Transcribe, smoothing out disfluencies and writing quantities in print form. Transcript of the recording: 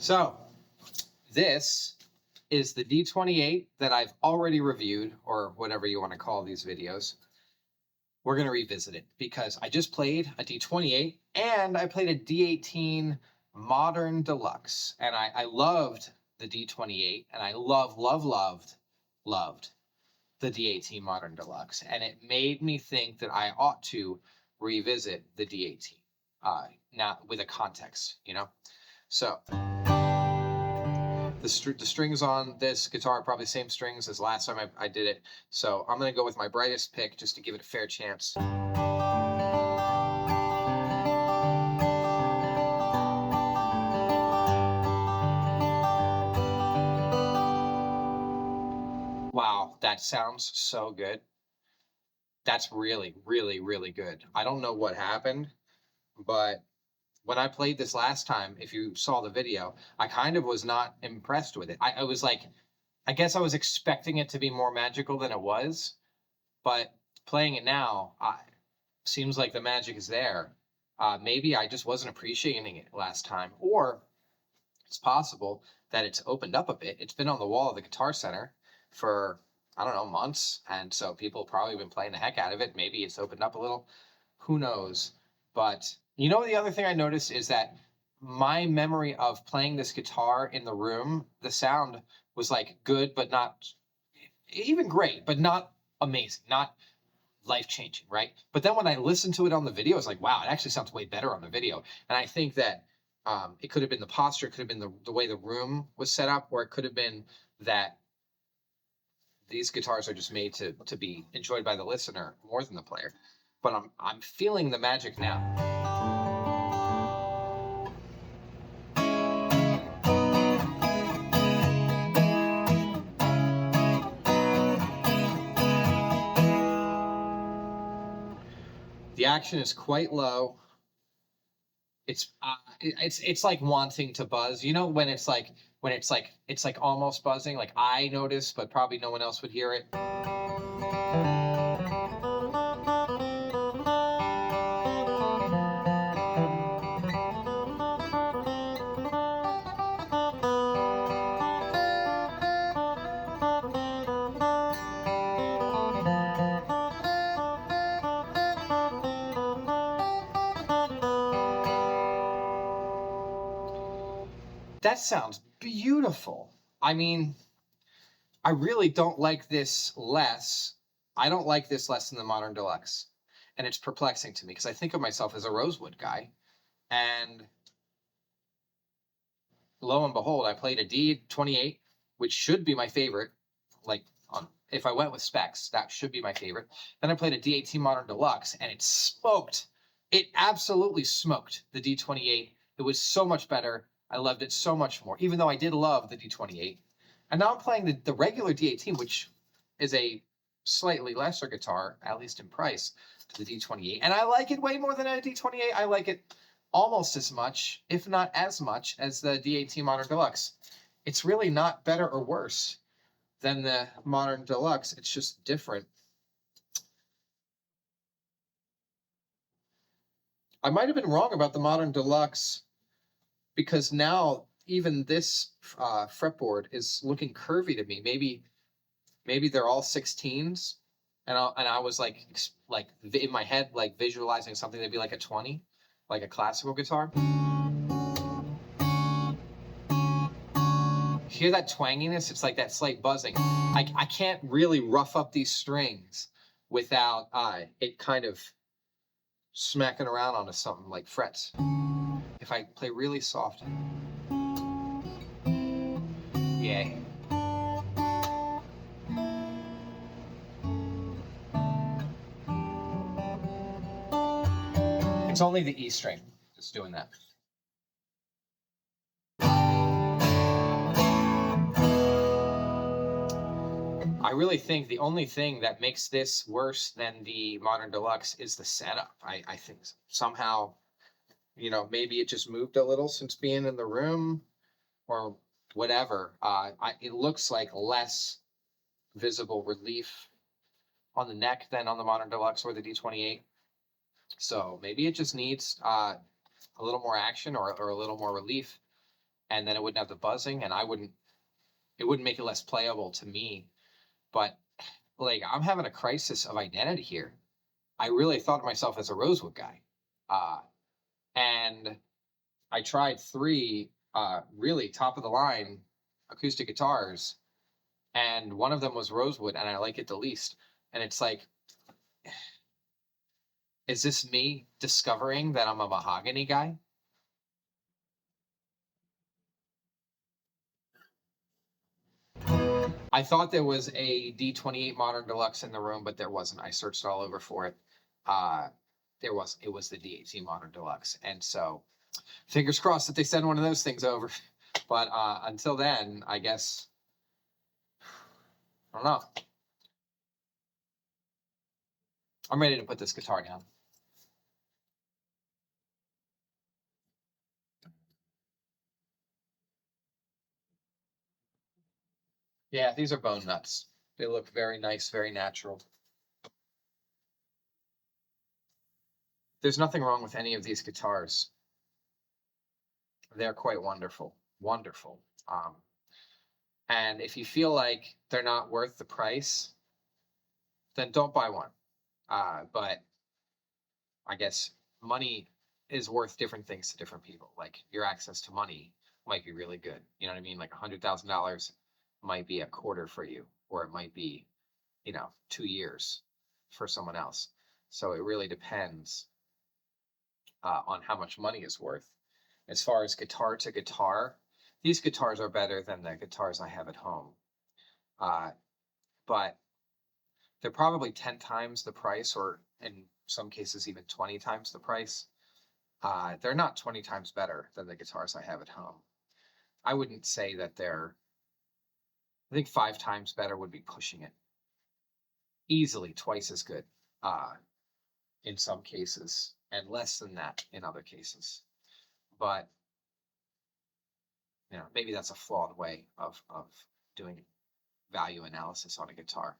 So this is the D28 that I've already reviewed, or whatever you want to call these videos. We're going to revisit it because I just played a D28 and I played a D18 Modern Deluxe. And I loved the D28 and I loved the D18 Modern Deluxe. And it made me think that I ought to revisit the D18 now with a context, you know? So the strings on this guitar are probably the same strings as last time I did it. So I'm going to go with my brightest pick just to give it a fair chance. Wow, that sounds so good. That's really, really, really good. I don't know what happened, but when I played this last time, if you saw the video, I kind of was not impressed with it. I was like, I guess I was expecting it to be more magical than it was, but playing it now, seems like the magic is there. Maybe I just wasn't appreciating it last time, or it's possible that it's opened up a bit. It's been on the wall of the Guitar Center for, I don't know, months, and so people probably been playing the heck out of it. Maybe it's opened up a little. Who knows? But you know, the other thing I noticed is that my memory of playing this guitar in the room, the sound was like good, but not even great, but not amazing, not life-changing, right? But then when I listened to it on the video, it's like, wow, it actually sounds way better on the video. And I think that it could have been the posture, it could have been the way the room was set up, or it could have been that these guitars are just made to be enjoyed by the listener more than the player. But I'm feeling the magic now. The action is quite low. It's like wanting to buzz. You know, when it's like almost buzzing, like I notice, but probably no one else would hear it. That sounds beautiful. I mean, I really don't like this less. I don't like this less than the Modern Deluxe. And it's perplexing to me because I think of myself as a Rosewood guy. And lo and behold, I played a D28, which should be my favorite. Like, if I went with specs, that should be my favorite. Then I played a D18 Modern Deluxe, and it smoked. It absolutely smoked the D28. It was so much better. I loved it so much more, even though I did love the D28. And now I'm playing the regular D18, which is a slightly lesser guitar, at least in price, to the D28. And I like it way more than a D28. I like it almost as much, if not as much, as the D18 Modern Deluxe. It's really not better or worse than the Modern Deluxe. It's just different. I might have been wrong about the Modern Deluxe because now even this fretboard is looking curvy to me. Maybe they're all 16s, and I was like in my head like visualizing something that'd be like a 20, like a classical guitar. Hear that twanginess? It's like that slight buzzing. I can't really rough up these strings without it kind of smacking around onto something like frets. If I play really soft, yay. It's only the E string that's doing that. I really think the only thing that makes this worse than the Modern Deluxe is the setup. I think somehow, you know, maybe it just moved a little since being in the room or whatever. It looks like less visible relief on the neck than on the Modern Deluxe or the D28. So maybe it just needs a little more action or a little more relief. and then it wouldn't have the buzzing, and it wouldn't make it less playable to me. But like, I'm having a crisis of identity here. I really thought of myself as a Rosewood guy. And I tried three really top of the line acoustic guitars, and one of them was Rosewood, and I like it the least. And it's like, is this me discovering that I'm a mahogany guy? I thought there was a D28 Modern Deluxe in the room, but there wasn't. I searched all over for it. Uh, there was. It was the D18 Modern Deluxe, and so fingers crossed that they send one of those things over. But until then, I guess I don't know. I'm ready to put this guitar down. Yeah, these are bone nuts. They look very nice, very natural. There's nothing wrong with any of these guitars. They're quite wonderful, wonderful. And if you feel like they're not worth the price, then don't buy one. But I guess money is worth different things to different people. Like, your access to money might be really good. You know what I mean? Like $100,000 might be a quarter for you, or it might be, 2 years for someone else. So it really depends on how much money is worth. As far as guitar to guitar, these guitars are better than the guitars I have at home. But they're probably 10 times the price, or in some cases even 20 times the price. They're not 20 times better than the guitars I have at home. I wouldn't say that I think 5 times better would be pushing it. Easily twice as good in some cases, and less than that in other cases. But maybe that's a flawed way of doing value analysis on a guitar.